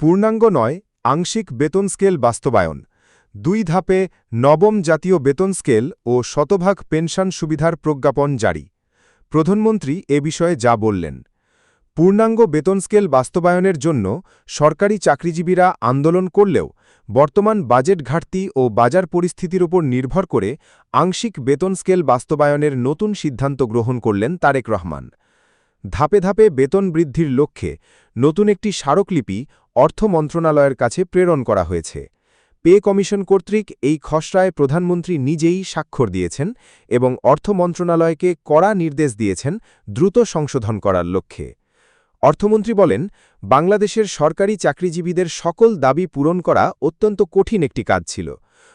পূর্ণাঙ্গ নয়, আংশিক বেতন স্কেল বাস্তবায়ন। 2 ধাপে নবম জাতীয় বেতন স্কেল ও শতভাগ পেনশন সুবিধার প্রজ্ঞাপন জারি। প্রধানমন্ত্রী এ বিষয়ে যা বললেন। পূর্ণাঙ্গ বেতন স্কেল বাস্তবায়নের জন্য সরকারি চাকরিজীবীরা আন্দোলন করলেও বর্তমান বাজেট ঘাটতি ও বাজার পরিস্থিতির উপর নির্ভর করে আংশিক বেতন স্কেল বাস্তবায়নের নতুন সিদ্ধান্ত গ্রহণ করলেন তারেক রহমান। ধাপে ধাপে বেতন বৃদ্ধির লক্ষ্যে নতুন একটি স্মারকলিপি অর্থ মন্ত্রণালয়ের কাছে প্রেরণ করা হয়েছে। পে কমিশন কর্তৃক এই খসড়ায় প্রধানমন্ত্রী নিজেই স্বাক্ষর দিয়েছেন এবং অর্থ মন্ত্রণালয়কে কড়া নির্দেশ দিয়েছেন দ্রুত সংশোধন করার লক্ষ্যে। অর্থমন্ত্রী বলেন, বাংলাদেশের সরকারি চাকরিজীবীদের সকল দাবি পূরণ করা অত্যন্ত কঠিন একটি কাজ ছিল।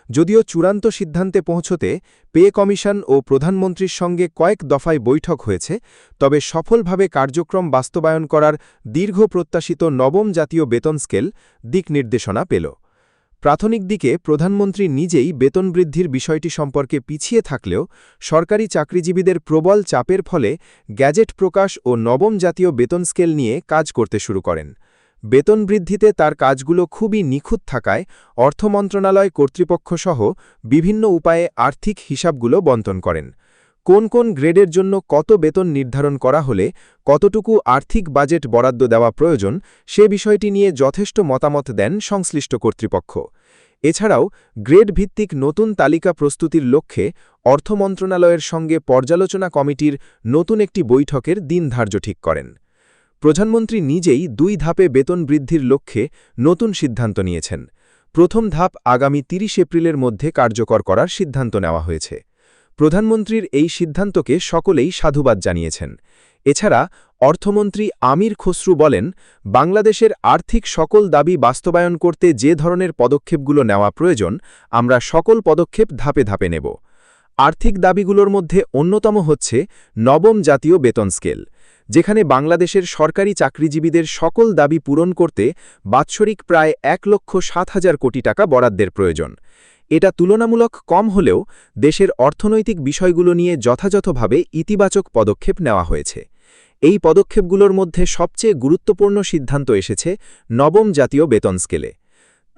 যদিও চূড়ান্ত সিদ্ধান্তে পৌঁছতে পে কমিশন ও প্রধানমন্ত্রীর সঙ্গে কয়েক দফায় বৈঠক হয়েছে, তবে সফলভাবে কার্যক্রম বাস্তবায়ন করার দীর্ঘ প্রত্যাশিত নবম জাতীয় বেতন স্কেল দিক নির্দেশনা পেল। প্রাথমিক দিকে প্রধানমন্ত্রী নিজেই বেতন বৃদ্ধির বিষয়টি সম্পর্কে পিছিয়ে থাকলেও সরকারি চাকরিজীবীদের প্রবল চাপের ফলে গ্যাজেট প্রকাশ ও নবম জাতীয় বেতন স্কেল নিয়ে কাজ করতে শুরু করেন। বেতন বৃদ্ধিতে তার কাজগুলো খুবই নিখুঁত থাকায় অর্থ মন্ত্রণালয় কর্তৃপক্ষসহ বিভিন্ন উপায়ে আর্থিক হিসাবগুলো বণ্টন করেন। কোন কোন গ্রেডের জন্য কত বেতন নির্ধারণ করা হলে কতটুকু আর্থিক বাজেট বরাদ্দ দেওয়া প্রয়োজন সে বিষয়টি নিয়ে যথেষ্ট মতামত দেন সংশ্লিষ্ট কর্তৃপক্ষ। এছাড়াও গ্রেড ভিত্তিক নতুন তালিকা প্রস্তুতির লক্ষ্যে অর্থ মন্ত্রণালয়ের সঙ্গে পর্যালোচনা কমিটির নতুন একটি বৈঠকের দিন ধার্য ঠিক করেন। প্রধানমন্ত্রী নিজেই 2 ধাপে বেতন বৃদ্ধির লক্ষ্যে নতুন সিদ্ধান্ত নিয়েছেন। প্রথম ধাপ আগামী 30 এপ্রিলের মধ্যে কার্যকর করার সিদ্ধান্ত নেওয়া হয়েছে। প্রধানমন্ত্রীর এই সিদ্ধান্তকে সকলেই সাধুবাদ জানিয়েছেন। এছাড়া অর্থমন্ত্রী আমির খসরু বলেন, বাংলাদেশের আর্থিক সকল দাবি বাস্তবায়ন করতে যে ধরনের পদক্ষেপগুলো নেওয়া প্রয়োজন, আমরা সকল পদক্ষেপ ধাপে ধাপে নেব। আর্থিক দাবিগুলোর মধ্যে অন্যতম হচ্ছে নবম জাতীয় বেতন স্কেল, যেখানে বাংলাদেশের সরকারি চাকরিজীবীদের সকল দাবি পূরণ করতে বাৎসরিক প্রায় 1,07,000 কোটি টাকা বরাদ্দের প্রয়োজন। এটা তুলনামূলক কম হলেও দেশের অর্থনৈতিক বিষয়গুলো নিয়ে যথাযথভাবে ইতিবাচক পদক্ষেপ নেওয়া হয়েছে। এই পদক্ষেপগুলোর মধ্যে সবচেয়ে গুরুত্বপূর্ণ সিদ্ধান্ত এসেছে নবম জাতীয় বেতন স্কেলে।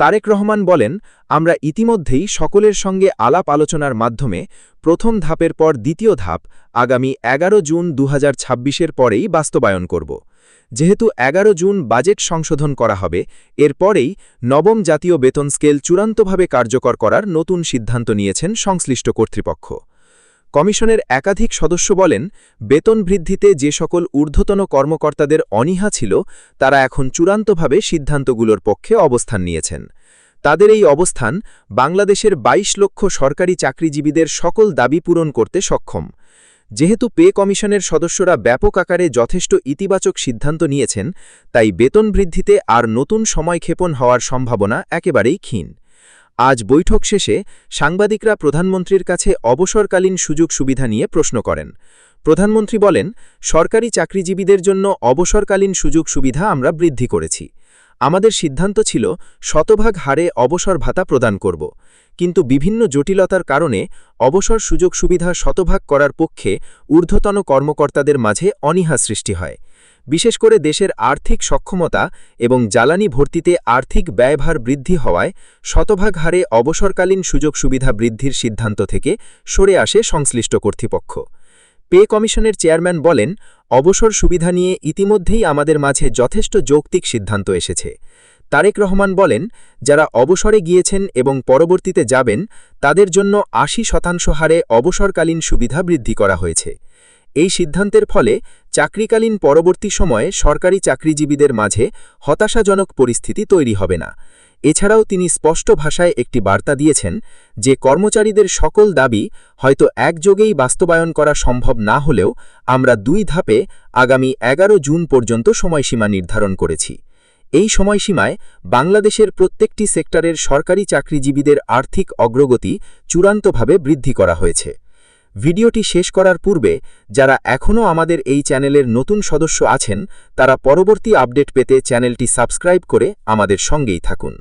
তারেক রহমান বলেন, আমরা ইতিমধ্যেই সকলের সঙ্গে আলাপ আলোচনার মাধ্যমে প্রথম ধাপের পর দ্বিতীয় ধাপ আগামী 11 জুন 2026-এর পরেই বাস্তবায়ন করব। যেহেতু 11 জুন বাজেট সংশোধন করা হবে, এরপরেই নবম জাতীয় বেতন স্কেল চূড়ান্তভাবে কার্যকর করার নতুন সিদ্ধান্ত নিয়েছেন সংশ্লিষ্ট কর্তৃপক্ষ। কমিশনের একাধিক সদস্য বলেন, বেতন বৃদ্ধিতে যে সকল ঊর্ধ্বতন কর্মকর্তাদের অনীহা ছিল, তারা এখন চূড়ান্তভাবে সিদ্ধান্তগুলোর পক্ষে অবস্থান নিয়েছেন। তাদের এই অবস্থান বাংলাদেশের 22 লক্ষ সরকারি চাকরিজীবীদের সকল দাবি পূরণ করতে সক্ষম। যেহেতু পে কমিশনের সদস্যরা ব্যাপক আকারে যথেষ্ট ইতিবাচক সিদ্ধান্ত নিয়েছেন, তাই বেতন বৃদ্ধিতে আর নতুন সময়ক্ষেপণ হওয়ার সম্ভাবনা একেবারেই ক্ষীণ। আজ বৈঠক শেষে সাংবাদিকরা প্রধানমন্ত্রীর কাছে অবসরকালীন সুযোগ সুবিধা নিয়ে প্রশ্ন করেন। প্রধানমন্ত্রী বলেন, সরকারি চাকরিজীবীদের জন্য অবসরকালীন সুযোগ সুবিধা আমরা বৃদ্ধি করেছি। আমাদের সিদ্ধান্ত ছিল শতভাগ হারে অবসর ভাতা প্রদান করব, কিন্তু বিভিন্ন জটিলতার কারণে অবসর সুযোগ সুবিধা শতভাগ করার পক্ষে ঊর্ধ্বতন কর্মকর্তাদের মাঝে অনীহা সৃষ্টি হয়। বিশেষ করে দেশের আর্থিক সক্ষমতা এবং জ্বালানি ভর্তিতে আর্থিক ব্যয়ভার বৃদ্ধি হওয়ায় শতভাগ হারে অবসরকালীন সুযোগ সুবিধা বৃদ্ধির সিদ্ধান্ত থেকে সরে আসে সংশ্লিষ্ট কর্তৃপক্ষ। পে কমিশনের চেয়ারম্যান বলেন, অবসর সুবিধা নিয়ে ইতিমধ্যেই আমাদের মাঝে যথেষ্ট যৌক্তিক সিদ্ধান্ত এসেছে। তারেক রহমান বলেন, যারা অবসরে গিয়েছেন এবং পরবর্তীতে যাবেন, তাদের জন্য 80% হারে অবসরকালীন সুবিধা বৃদ্ধি করা হয়েছে। এই সিদ্ধান্তের ফলে চাকরিকালীন পরবর্তী সময়ে সরকারি চাকরিজীবীদের মাঝে হতাশাজনক পরিস্থিতি তৈরি হবে না। এছাড়াও তিনি স্পষ্ট ভাষায় একটি বার্তা দিয়েছেন যে কর্মচারীদের সকল দাবি হয়তো একযোগেই বাস্তবায়ন করা সম্ভব না হলেও আমরা 2 ধাপে আগামী 11 জুন পর্যন্ত সময়সীমা নির্ধারণ করেছি। এই সময়সীমায় বাংলাদেশের প্রত্যেকটি সেক্টরের সরকারি চাকরিজীবীদের আর্থিক অগ্রগতি চূড়ান্তভাবে বৃদ্ধি করা হয়েছে। ভিডিওটি শেষ করার পূর্বে যারা এখনও আমাদের এই চ্যানেলের নতুন সদস্য আছেন, তারা পরবর্তী আপডেট পেতে চ্যানেলটি সাবস্ক্রাইব করে আমাদের সঙ্গেই থাকুন।